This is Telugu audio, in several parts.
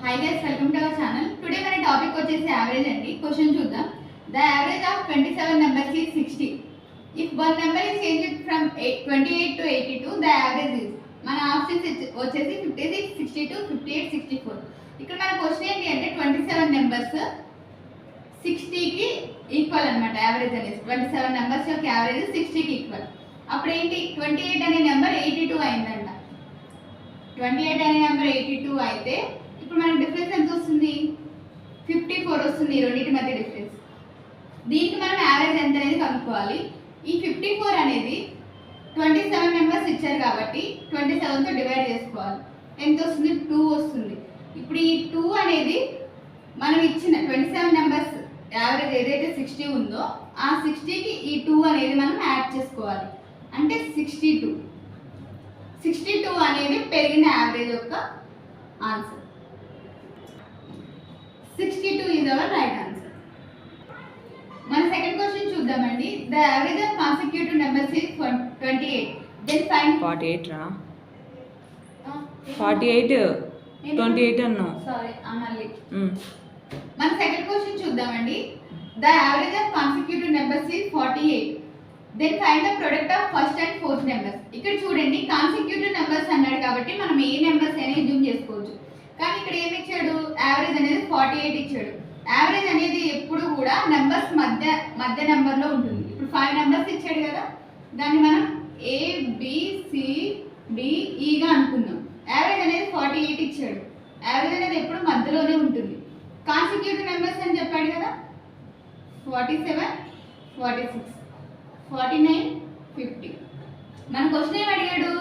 Hi guys, welcome to our channel. Today మన టాపిక్ వచ్చేసి యావరేజ్ అండి. క్వశ్చన్ చూద్దాం. The average of 27 numbers is 60. If one number is changed from 28 to 82, the average is మన ఆప్షన్స్ వచ్చేసి 56, 62, 58, 64. ఇక్కడ మన క్వశ్చన్ ఏంటి అంటే 27 నెంబర్స్ 60 కి ఈక్వల్ అన్నమాట. యావరేజ్ అనేది 27 నెంబర్స్ యొక్క యావరేజ్ 60 కి ఈక్వల్. అప్పుడు ఏంటి 28 అనే నెంబర్ 82 అయిందంట. 28 అనే నెంబర్ 82 అయితే ఇప్పుడు మనకి డిఫరెన్స్ ఎంత వస్తుంది? 54 వస్తుంది. ఈ రెండింటి మధ్య డిఫరెన్స్. దీనికి మనం యావరేజ్ ఎంత అనేది కనుక్కోవాలి. ఈ 54 అనేది 27 నెంబర్స్ ఇచ్చారు కాబట్టి 27తో డివైడ్ చేసుకోవాలి. ఎంత వస్తుంది? 2 వస్తుంది. ఇప్పుడు ఈ 2 అనేది మనం ఇచ్చిన 27 నెంబర్స్ యావరేజ్ ఏదైతే 60 ఉందో ఆ 60కి ఈ 2 అనేది మనం యాడ్ చేసుకోవాలి. అంటే 62. 62 అనేది పెరిగిన యావరేజ్ యొక్క answer. 62 is our right answer. మన సెకండ్ క్వశ్చన్ చూద్దామండి. The average of consecutive numbers is 28. Then find 48 రా 48 28 అన్నా. సారీ అనాలి. మన సెకండ్ క్వశ్చన్ చూద్దామండి. The average of consecutive numbers is 48. Then find the product of first and fourth numbers. ఇక్కడ చూడండి కాన్సిక్యూటివ్ నెంబర్స్ అన్నాడు కాబట్టి మనం ఏ నెంబర్స్ అయినా జూమ్ చేసుకోవచ్చు. కానీ ఇక్కడ ఏమి ఇచ్చాడు? యావరేజ్ అనేది 48 ఇచ్చాడు. యావరేజ్ అనేది ఎప్పుడు కూడా నెంబర్స్ మధ్య నెంబర్లో ఉంటుంది. ఇప్పుడు 5 నెంబర్స్ ఇచ్చాడు కదా, దాన్ని మనం ABCDEగా అనుకుందాం. యావరేజ్ అనేది 48 ఇచ్చాడు. యావరేజ్ అనేది ఎప్పుడు మధ్యలోనే ఉంటుంది. కాన్సిక్యూటివ్ నెంబర్స్ అని చెప్పాడు కదా, 47, 46, 49, 50. మన క్వశ్చన్ ఏమి అడిగాడు?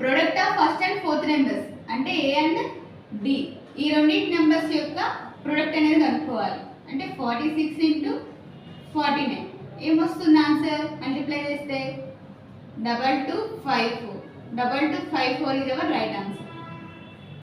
Product of first and fourth numbers అంటే ఏ అండ్ డి, ఈ రెండింటి నెంబర్స్ యొక్క ప్రొడక్ట్ అనేది కనుక్కోవాలి. అంటే 46 ఇంటూ 49 ఏమొస్తుంది ఆన్సర్? మల్టిప్లై చేస్తే 2254. 2254 is our right answer.